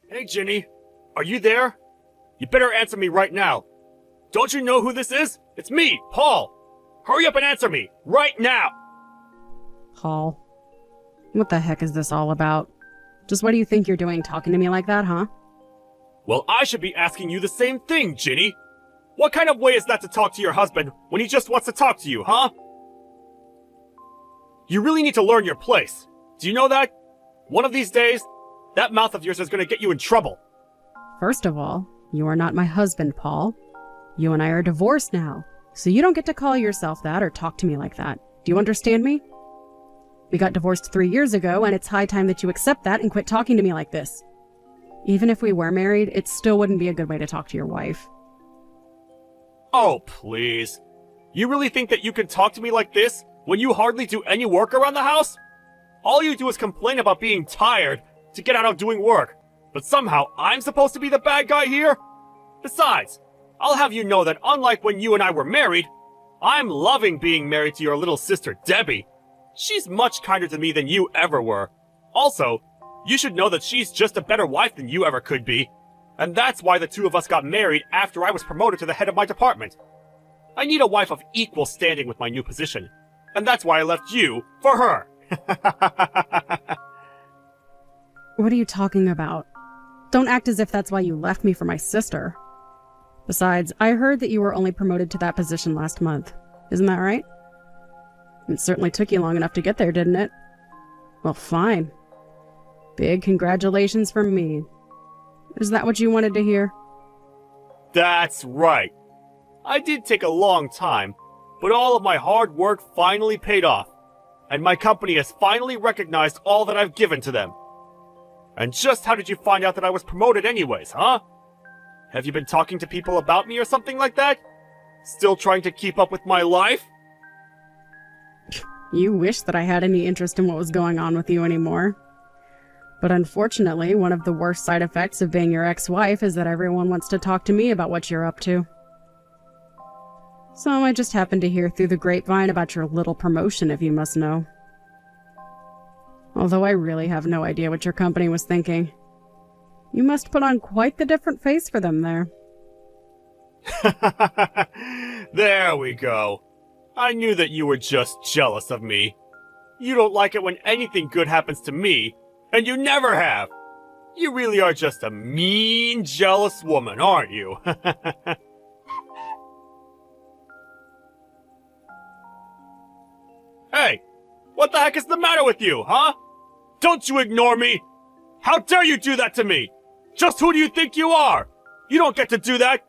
Hey, Ginny. Are you there? You better answer me right now. Don't you know who this is? It's me, Paul. Hurry up and answer me, right now! Paul, what the heck is this all about? Just what do you think you're doing talking to me like that, huh? Well, I should be asking you the same thing, Ginny. What kind of way is that to talk to your husband when he just wants to talk to you, huh? You really need to learn your place. Do you know that? One of these days, that mouth of yours is going to get you in trouble. First of all, you are not my husband, Paul. You and I are divorced now, so you don't get to call yourself that or talk to me like that. Do you understand me? We got divorced 3 years ago, and it's high time that you accept that and quit talking to me like this. Even if we were married, it still wouldn't be a good way to talk to your wife. Oh, please. You really think that you can talk to me like this when you hardly do any work around the house? All you do is complain about being tired to get out of doing work, but somehow I'm supposed to be the bad guy here? Besides, I'll have you know that unlike when you and I were married, I'm loving being married to your little sister, Debbie. She's much kinder to me than you ever were. Also, you should know that she's just a better wife than you ever could be. And that's why the two of us got married after I was promoted to the head of my department. I need a wife of equal standing with my new position. And that's why I left you for her. What are you talking about? Don't act as if that's why you left me for my sister. Besides, I heard that you were only promoted to that position last month. Isn't that right? It certainly took you long enough to get there, didn't it? Well, fine. Big congratulations from me. Is that what you wanted to hear? That's right. I did take a long time, but all of my hard work finally paid off, and my company has finally recognized all that I've given to them. And just how did you find out that I was promoted anyways, huh? Have you been talking to people about me or something like that? Still trying to keep up with my life? You wish that I had any interest in what was going on with you anymore. But unfortunately, one of the worst side effects of being your ex-wife is that everyone wants to talk to me about what you're up to. So I just happened to hear through the grapevine about your little promotion, if you must know. Although I really have no idea what your company was thinking. You must put on quite the different face for them there. There we go. I knew that you were just jealous of me. You don't like it when anything good happens to me, and you never have. You really are just a mean, jealous woman, aren't you? Hey, what the heck is the matter with you, huh? Don't you ignore me! How dare you do that to me? Just who do you think you are? You don't get to do that.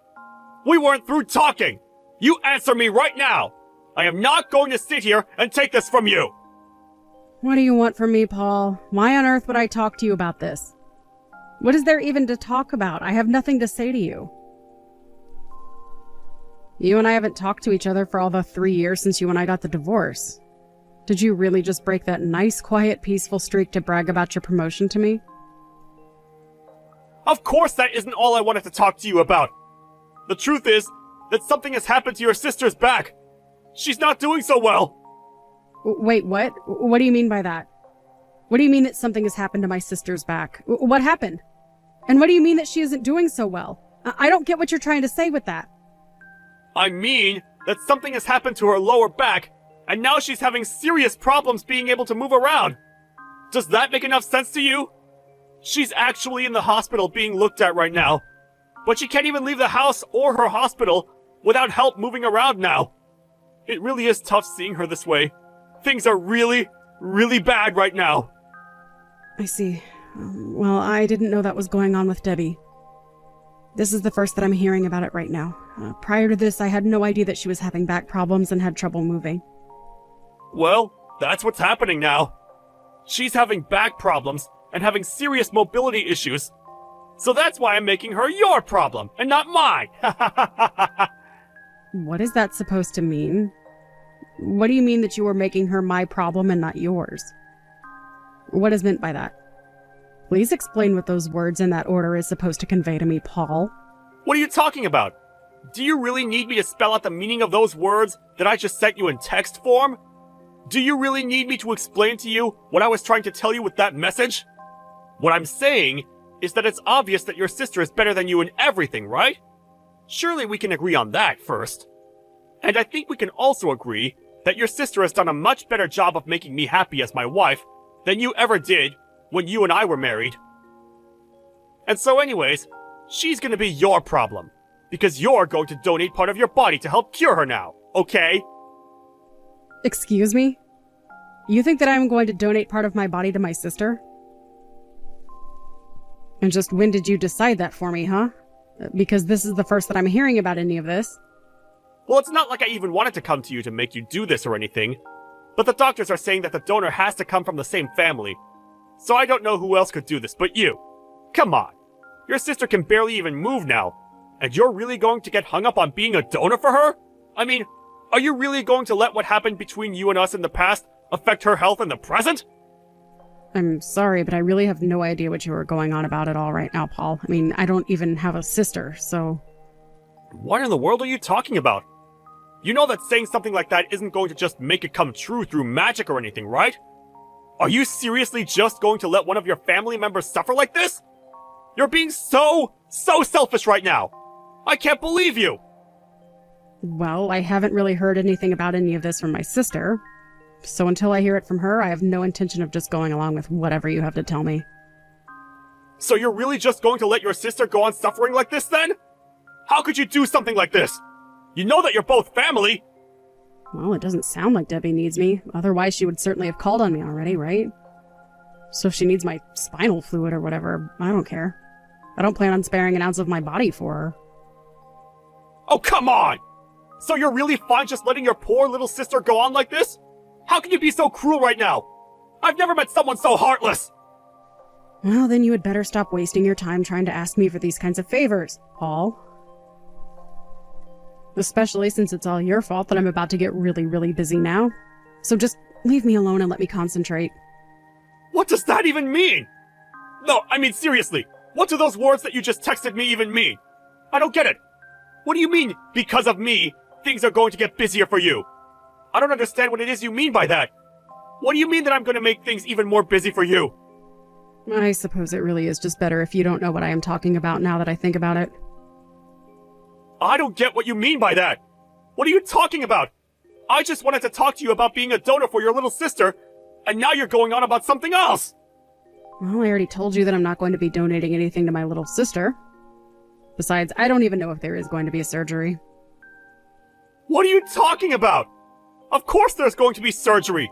We weren't through talking. You answer me right now. I am not going to sit here and take this from you. What do you want from me, Paul? Why on earth would I talk to you about this? What is there even to talk about? I have nothing to say to you. You and I haven't talked to each other for all the 3 years since you and I got the divorce. Did you really just break that nice, quiet, peaceful streak to brag about your promotion to me? Of course that isn't all I wanted to talk to you about. The truth is that something has happened to your sister's back. She's not doing so well. Wait, what? What do you mean by that? What do you mean that something has happened to my sister's back? What happened? And what do you mean that she isn't doing so well? I don't get what you're trying to say with that. I mean that something has happened to her lower back, and now she's having serious problems being able to move around. Does that make enough sense to you? She's actually in the hospital being looked at right now, but she can't even leave the house or her hospital without help moving around now. It really is tough seeing her this way. Things are really, really bad right now. I see. Well, I didn't know that was going on with Debbie. This is the first that I'm hearing about it right now. Prior to this, I had no idea that she was having back problems and had trouble moving. Well, that's what's happening now. She's having back problems and having serious mobility issues. So that's why I'm making her your problem and not mine. What is that supposed to mean? What do you mean that you were making her my problem and not yours? What is meant by that? Please explain what those words in that order is supposed to convey to me, Paul. What are you talking about? Do you really need me to spell out the meaning of those words that I just sent you in text form? Do you really need me to explain to you what I was trying to tell you with that message? What I'm saying is that it's obvious that your sister is better than you in everything, right? Surely we can agree on that first. And I think we can also agree that your sister has done a much better job of making me happy as my wife than you ever did when you and I were married. And so anyways, she's gonna be your problem, because you're going to donate part of your body to help cure her now, okay? Excuse me? You think that I'm going to donate part of my body to my sister? And just when did you decide that for me, huh? Because this is the first that I'm hearing about any of this. Well, it's not like I even wanted to come to you to make you do this or anything, but the doctors are saying that the donor has to come from the same family. So I don't know who else could do this but you. Come on. Your sister can barely even move now, and you're really going to get hung up on being a donor for her? I mean, are you really going to let what happened between you and us in the past affect her health in the present? I'm sorry, but I really have no idea what you are going on about at all right now, Paul. I mean, I don't even have a sister, so... What in the world are you talking about? You know that saying something like that isn't going to just make it come true through magic or anything, right? Are you seriously just going to let one of your family members suffer like this? You're being so selfish right now. I can't believe you. Well, I haven't really heard anything about any of this from my sister. So until I hear it from her, I have no intention of just going along with whatever you have to tell me. So you're really just going to let your sister go on suffering like this then? How could you do something like this? You know that you're both family. Well, it doesn't sound like Debbie needs me. Otherwise, she would certainly have called on me already, right? So if she needs my spinal fluid or whatever, I don't care. I don't plan on sparing an ounce of my body for her. Oh, come on! So you're really fine just letting your poor little sister go on like this? How can you be so cruel right now? I've never met someone so heartless! Well, then you had better stop wasting your time trying to ask me for these kinds of favors, Paul. Especially since it's all your fault that I'm about to get really busy now. So just leave me alone and let me concentrate. What does that even mean? No, I mean seriously, what do those words that you just texted me even mean? I don't get it. What do you mean, because of me, things are going to get busier for you? I don't understand what it is you mean by that. What do you mean that I'm going to make things even more busy for you? I suppose it really is just better if you don't know what I am talking about now that I think about it. I don't get what you mean by that. What are you talking about? I just wanted to talk to you about being a donor for your little sister, and now you're going on about something else. Well, I already told you that I'm not going to be donating anything to my little sister. Besides, I don't even know if there is going to be a surgery. What are you talking about? Of course there's going to be surgery.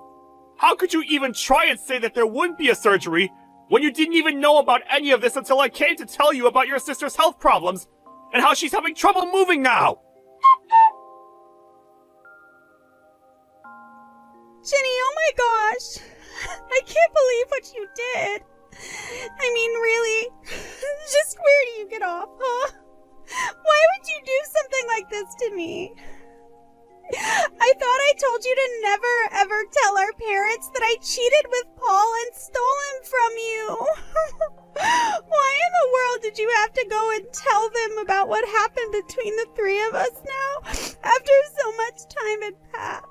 How could you even try and say that there wouldn't be a surgery when you didn't even know about any of this until I came to tell you about your sister's health problems and how she's having trouble moving now? Jenny, oh my gosh. I can't believe what you did. I mean, really? Just where do you get off, huh? Why would you do something like this to me? I thought I told you to never ever tell our parents that I cheated with Paul and stole him from you. Why in the world did you have to go and tell them about what happened between the three of us now, after so much time had passed?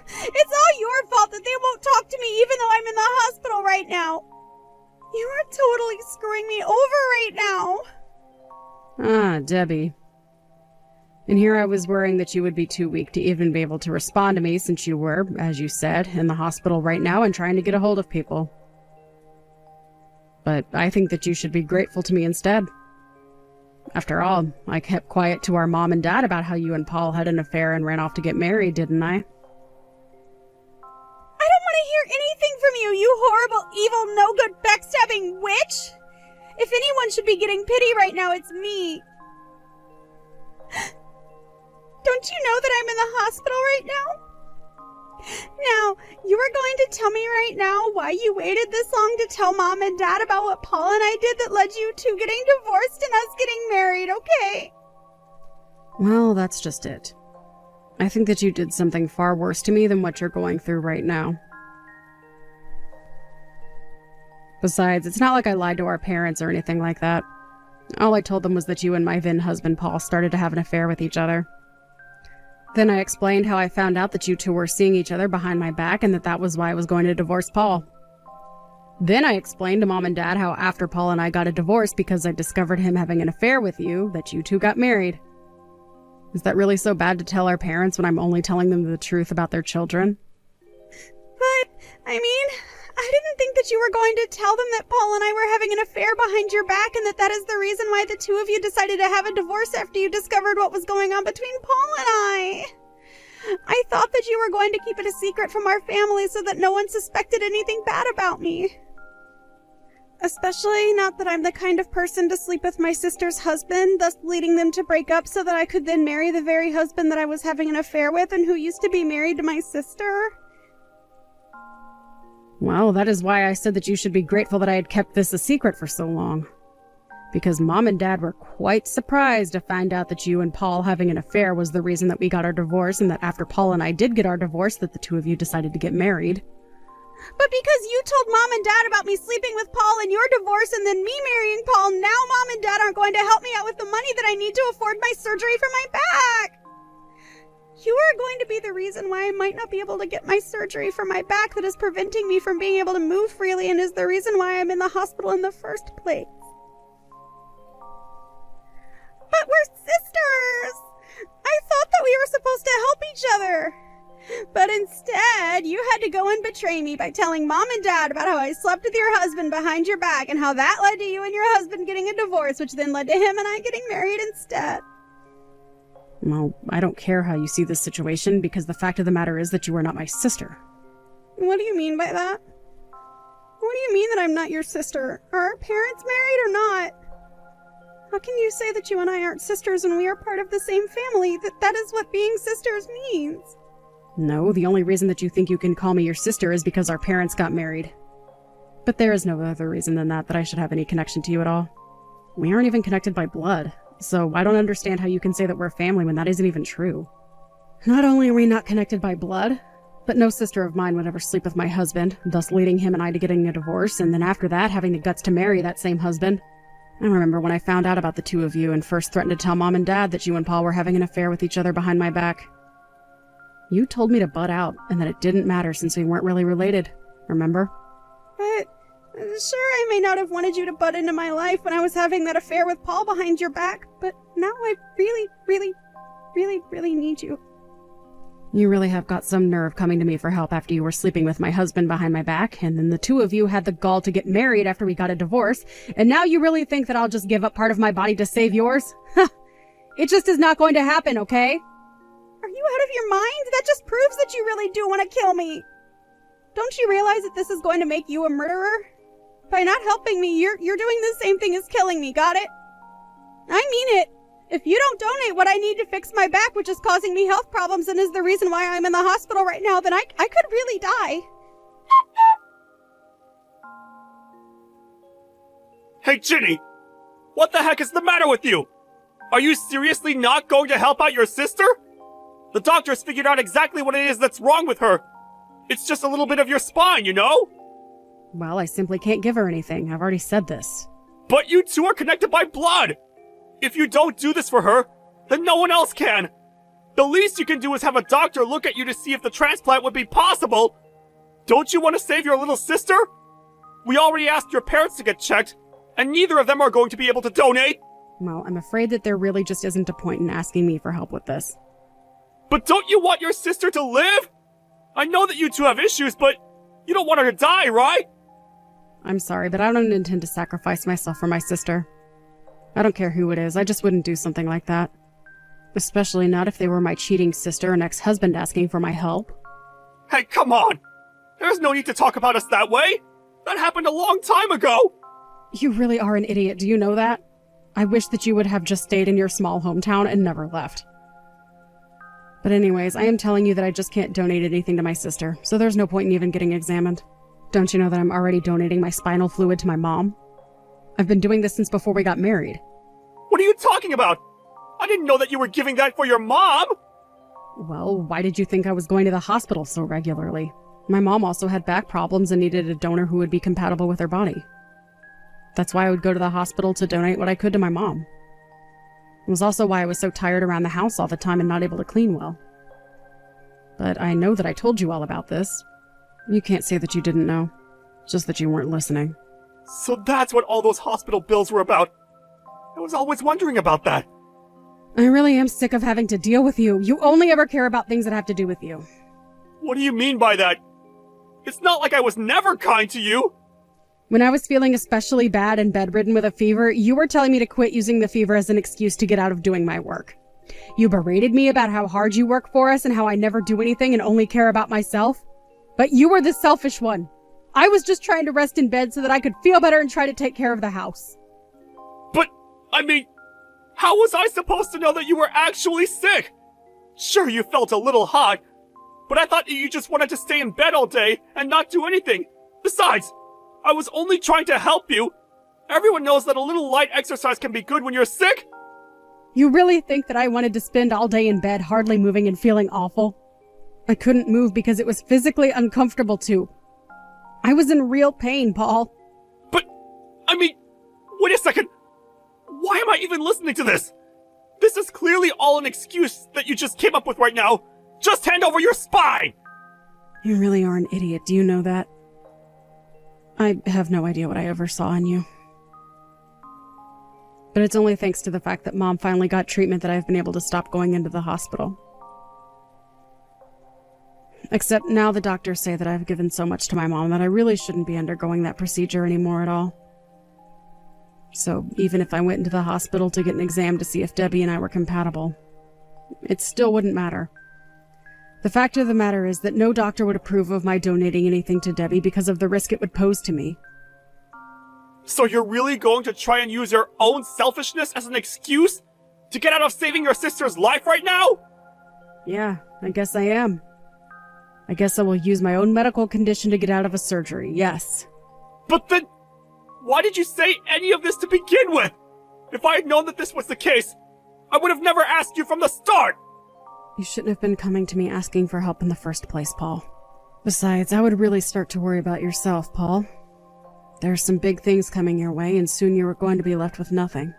It's all your fault that they won't talk to me even though I'm in the hospital right now. You are totally screwing me over right now. Ah, Debbie. And here I was worrying that you would be too weak to even be able to respond to me since you were, as you said, in the hospital right now and trying to get a hold of people. But I think that you should be grateful to me instead. After all, I kept quiet to our mom and dad about how you and Paul had an affair and ran off to get married, didn't I? I don't want to hear anything from you, you horrible, evil, no-good, backstabbing witch! If anyone should be getting pity right now, it's me. Don't you know that I'm in the hospital right now? Now, you are going to tell me right now why you waited this long to tell Mom and Dad about what Paul and I did that led you to getting divorced and us getting married, okay? Well, that's just it. I think that you did something far worse to me than what you're going through right now. Besides, it's not like I lied to our parents or anything like that. All I told them was that you and my then husband Paul started to have an affair with each other. Then I explained how I found out that you two were seeing each other behind my back and that was why I was going to divorce Paul. Then I explained to Mom and Dad how after Paul and I got a divorce because I discovered him having an affair with you, that you two got married. Is that really so bad to tell our parents when I'm only telling them the truth about their children? But, I mean, I didn't think that you were going to tell them that Paul and I were having an affair behind your back and that is the reason why the two of you decided to have a divorce after you discovered what was going on between Paul and I. I thought that you were going to keep it a secret from our family so that no one suspected anything bad about me. Especially not that I'm the kind of person to sleep with my sister's husband, thus leading them to break up so that I could then marry the very husband that I was having an affair with and who used to be married to my sister. Well, that is why I said that you should be grateful that I had kept this a secret for so long. Because Mom and Dad were quite surprised to find out that you and Paul having an affair was the reason that we got our divorce, and that after Paul and I did get our divorce, that the two of you decided to get married. But because you told Mom and Dad about me sleeping with Paul and your divorce and then me marrying Paul, now Mom and Dad aren't going to help me out with the money that I need to afford my surgery for my back. You are going to be the reason why I might not be able to get my surgery for my back that is preventing me from being able to move freely and is the reason why I'm in the hospital in the first place. But we're sisters! I thought that we were supposed to help each other. But instead, you had to go and betray me by telling Mom and Dad about how I slept with your husband behind your back and how that led to you and your husband getting a divorce, which then led to him and I getting married instead. Well, I don't care how you see this situation, because the fact of the matter is that you are not my sister. What do you mean by that? What do you mean that I'm not your sister? Are our parents married or not? How can you say that you and I aren't sisters when we are part of the same family? That is what being sisters means. No, the only reason that you think you can call me your sister is because our parents got married. But there is no other reason than that I should have any connection to you at all. We aren't even connected by blood, so I don't understand how you can say that we're family when that isn't even true. Not only are we not connected by blood, but no sister of mine would ever sleep with my husband, thus leading him and I to getting a divorce, and then after that having the guts to marry that same husband. I remember when I found out about the two of you and first threatened to tell Mom and Dad that you and Paul were having an affair with each other behind my back. You told me to butt out, and that it didn't matter since we weren't really related, remember? But, sure, I may not have wanted you to butt into my life when I was having that affair with Paul behind your back, but now I really, really, really, really need you. You really have got some nerve coming to me for help after you were sleeping with my husband behind my back, and then the two of you had the gall to get married after we got a divorce, and now you really think that I'll just give up part of my body to save yours? It just is not going to happen, okay? Are you out of your mind? That just proves that you really do want to kill me. Don't you realize that this is going to make you a murderer? By not helping me, you're doing the same thing as killing me, got it? I mean it. If you don't donate what I need to fix my back, which is causing me health problems and is the reason why I'm in the hospital right now, then I could really die. Hey, Ginny! What the heck is the matter with you? Are you seriously not going to help out your sister? The doctors figured out exactly what it is that's wrong with her. It's just a little bit of your spine, you know? Well, I simply can't give her anything. I've already said this. But you two are connected by blood! If you don't do this for her, then no one else can! The least you can do is have a doctor look at you to see if the transplant would be possible! Don't you want to save your little sister? We already asked your parents to get checked, and neither of them are going to be able to donate! Well, I'm afraid that there really just isn't a point in asking me for help with this. But don't you want your sister to live? I know that you two have issues, but you don't want her to die, right? I'm sorry, but I don't intend to sacrifice myself for my sister. I don't care who it is, I just wouldn't do something like that. Especially not if they were my cheating sister and ex-husband asking for my help. Hey, come on! There's no need to talk about us that way! That happened a long time ago! You really are an idiot, do you know that? I wish that you would have just stayed in your small hometown and never left. But anyways, I am telling you that I just can't donate anything to my sister, so there's no point in even getting examined. Don't you know that I'm already donating my spinal fluid to my mom? I've been doing this since before we got married. What are you talking about? I didn't know that you were giving that for your mom! Well, why did you think I was going to the hospital so regularly? My mom also had back problems and needed a donor who would be compatible with her body. That's why I would go to the hospital to donate what I could to my mom. It was also why I was so tired around the house all the time and not able to clean well. But I know that I told you all about this. You can't say that you didn't know. Just that you weren't listening. So that's what all those hospital bills were about. I was always wondering about that. I really am sick of having to deal with you. You only ever care about things that have to do with you. What do you mean by that? It's not like I was never kind to you. When I was feeling especially bad and bedridden with a fever, you were telling me to quit using the fever as an excuse to get out of doing my work. You berated me about how hard you work for us and how I never do anything and only care about myself. But you were the selfish one. I was just trying to rest in bed so that I could feel better and try to take care of the house. But, I mean, how was I supposed to know that you were actually sick? Sure, you felt a little hot, but I thought you just wanted to stay in bed all day and not do anything. Besides, I was only trying to help you. Everyone knows that a little light exercise can be good when you're sick. You really think that I wanted to spend all day in bed hardly moving and feeling awful? I couldn't move because it was physically uncomfortable to. I was in real pain, Paul. But, I mean, wait a second. Why am I even listening to this? This is clearly all an excuse that you just came up with right now. Just hand over your spine! You really are an idiot, do you know that? I have no idea what I ever saw in you. But it's only thanks to the fact that Mom finally got treatment that I've been able to stop going into the hospital. Except now the doctors say that I've given so much to my mom that I really shouldn't be undergoing that procedure anymore at all. So even if I went into the hospital to get an exam to see if Debbie and I were compatible, it still wouldn't matter. The fact of the matter is that no doctor would approve of my donating anything to Debbie because of the risk it would pose to me. So you're really going to try and use your own selfishness as an excuse to get out of saving your sister's life right now? Yeah, I guess I am. I guess I will use my own medical condition to get out of a surgery, yes. But then, why did you say any of this to begin with? If I had known that this was the case, I would have never asked you from the start! You shouldn't have been coming to me asking for help in the first place, Paul. Besides, I would really start to worry about yourself, Paul. There are some big things coming your way, and soon you are going to be left with nothing.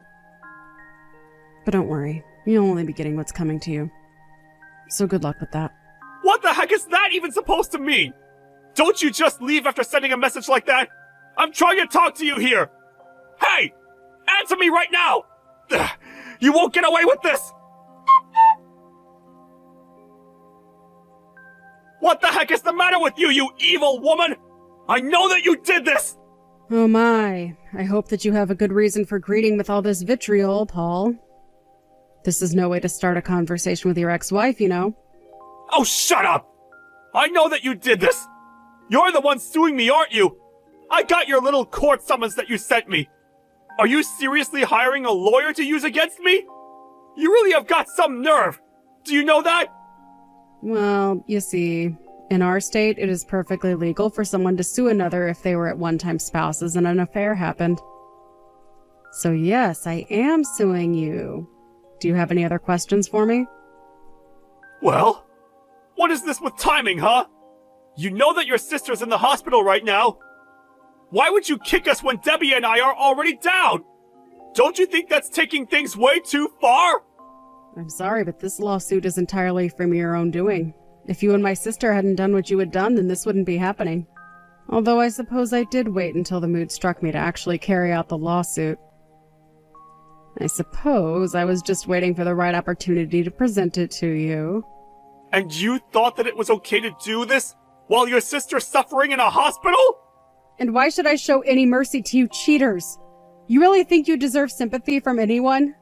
But don't worry, you'll only be getting what's coming to you. So good luck with that. What the heck is that even supposed to mean? Don't you just leave after sending a message like that? I'm trying to talk to you here! Hey! Answer me right now! Ugh, you won't get away with this! What the heck is the matter with you, you evil woman? I know that you did this! Oh my, I hope that you have a good reason for greeting with all this vitriol, Paul. This is no way to start a conversation with your ex-wife, you know. Oh, shut up! I know that you did this! You're the one suing me, aren't you? I got your little court summons that you sent me. Are you seriously hiring a lawyer to use against me? You really have got some nerve! Do you know that? Well, you see, in our state, it is perfectly legal for someone to sue another if they were at one-time spouses and an affair happened. So yes, I am suing you. Do you have any other questions for me? Well, what is this with timing, huh? You know that your sister's in the hospital right now. Why would you kick us when Debbie and I are already down? Don't you think that's taking things way too far? I'm sorry, but this lawsuit is entirely from your own doing. If you and my sister hadn't done what you had done, then this wouldn't be happening. Although I suppose I did wait until the mood struck me to actually carry out the lawsuit. I suppose I was just waiting for the right opportunity to present it to you. And you thought that it was okay to do this while your sister's suffering in a hospital? And why should I show any mercy to you cheaters? You really think you deserve sympathy from anyone?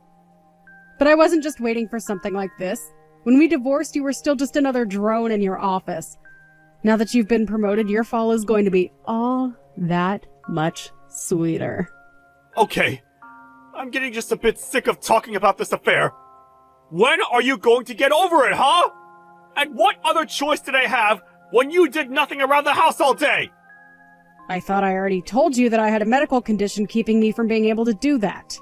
But I wasn't just waiting for something like this. When we divorced, you were still just another drone in your office. Now that you've been promoted, your fall is going to be all that much sweeter. Okay, I'm getting just a bit sick of talking about this affair. When are you going to get over it, huh? And what other choice did I have when you did nothing around the house all day? I thought I already told you that I had a medical condition keeping me from being able to do that.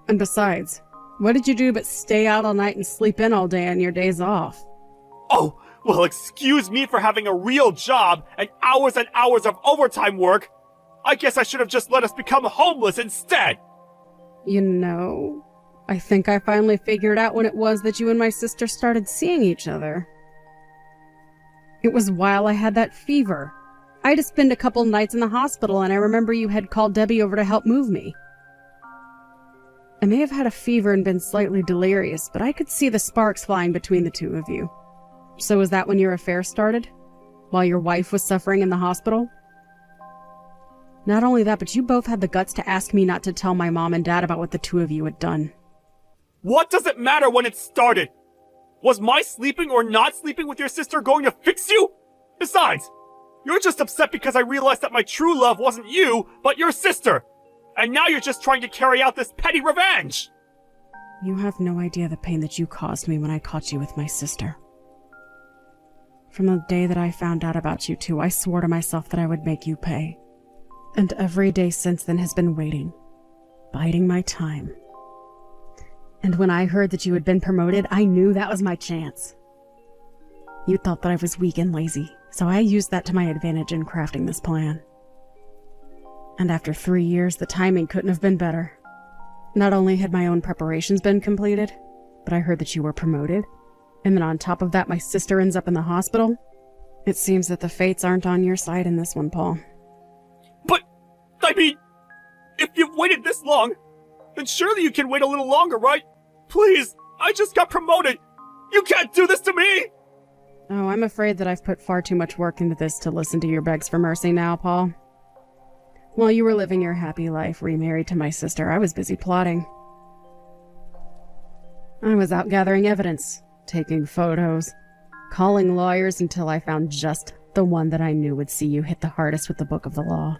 And besides, what did you do but stay out all night and sleep in all day on your days off? Oh, well, excuse me for having a real job and hours of overtime work. I guess I should have just let us become homeless instead. You know, I think I finally figured out when it was that you and my sister started seeing each other. It was while I had that fever. I had to spend a couple nights in the hospital, and I remember you had called Debbie over to help move me. I may have had a fever and been slightly delirious, but I could see the sparks flying between the two of you. So was that when your affair started? While your wife was suffering in the hospital? Not only that, but you both had the guts to ask me not to tell my mom and dad about what the two of you had done. What does it matter when it started? Was my sleeping or not sleeping with your sister going to fix you? Besides, you're just upset because I realized that my true love wasn't you, but your sister. And now you're just trying to carry out this petty revenge. You have no idea the pain that you caused me when I caught you with my sister. From the day that I found out about you two, I swore to myself that I would make you pay. And every day since then has been waiting, biding my time. And when I heard that you had been promoted, I knew that was my chance. You thought that I was weak and lazy, so I used that to my advantage in crafting this plan. And after 3 years, the timing couldn't have been better. Not only had my own preparations been completed, but I heard that you were promoted. And then on top of that, my sister ends up in the hospital. It seems that the fates aren't on your side in this one, Paul. But, I mean, if you've waited this long, then surely you can wait a little longer, right? Please, I just got promoted. You can't do this to me! Oh, I'm afraid that I've put far too much work into this to listen to your begs for mercy now, Paul. While you were living your happy life remarried to my sister, I was busy plotting. I was out gathering evidence, taking photos, calling lawyers until I found just the one that I knew would see you hit the hardest with the book of the law.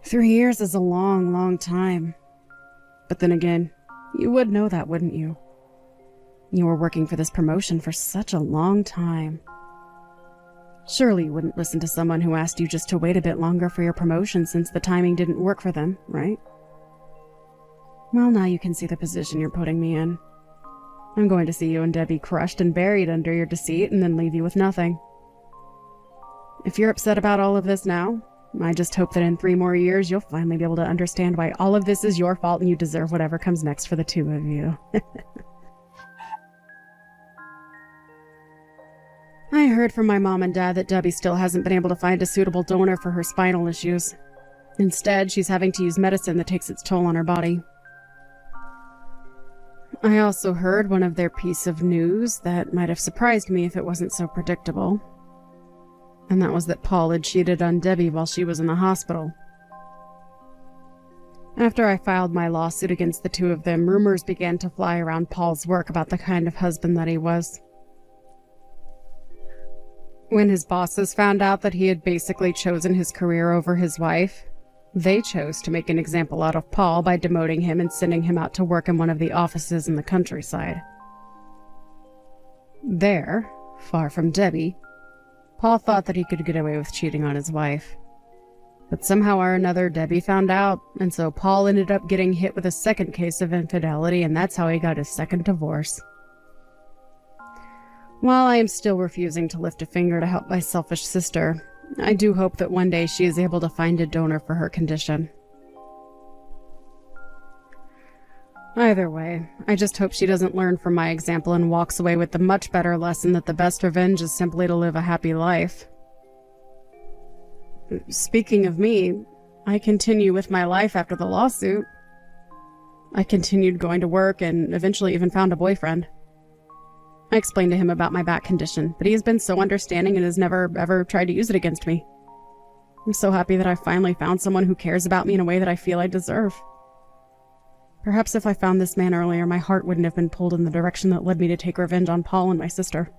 3 years is a long, long time. But then again, you would know that, wouldn't you? You were working for this promotion for such a long time. Surely you wouldn't listen to someone who asked you just to wait a bit longer for your promotion since the timing didn't work for them, right? Well, now you can see the position you're putting me in. I'm going to see you and Debbie crushed and buried under your deceit and then leave you with nothing. If you're upset about all of this now, I just hope that in 3 more years you'll finally be able to understand why all of this is your fault and you deserve whatever comes next for the two of you. I heard from my mom and dad that Debbie still hasn't been able to find a suitable donor for her spinal issues. Instead, she's having to use medicine that takes its toll on her body. I also heard one of their piece of news that might have surprised me if it wasn't so predictable. And that was that Paul had cheated on Debbie while she was in the hospital. After I filed my lawsuit against the two of them, rumors began to fly around Paul's work about the kind of husband that he was. When his bosses found out that he had basically chosen his career over his wife, they chose to make an example out of Paul by demoting him and sending him out to work in one of the offices in the countryside. There, far from Debbie, Paul thought that he could get away with cheating on his wife. But somehow or another, Debbie found out, and so Paul ended up getting hit with a second case of infidelity, and that's how he got his second divorce. While I am still refusing to lift a finger to help my selfish sister, I do hope that one day she is able to find a donor for her condition. Either way, I just hope she doesn't learn from my example and walks away with the much better lesson that the best revenge is simply to live a happy life. Speaking of me, I continue with my life after the lawsuit. I continued going to work and eventually even found a boyfriend. I explained to him about my back condition, but he has been so understanding and has never, ever tried to use it against me. I'm so happy that I finally found someone who cares about me in a way that I feel I deserve. Perhaps if I found this man earlier, my heart wouldn't have been pulled in the direction that led me to take revenge on Paul and my sister.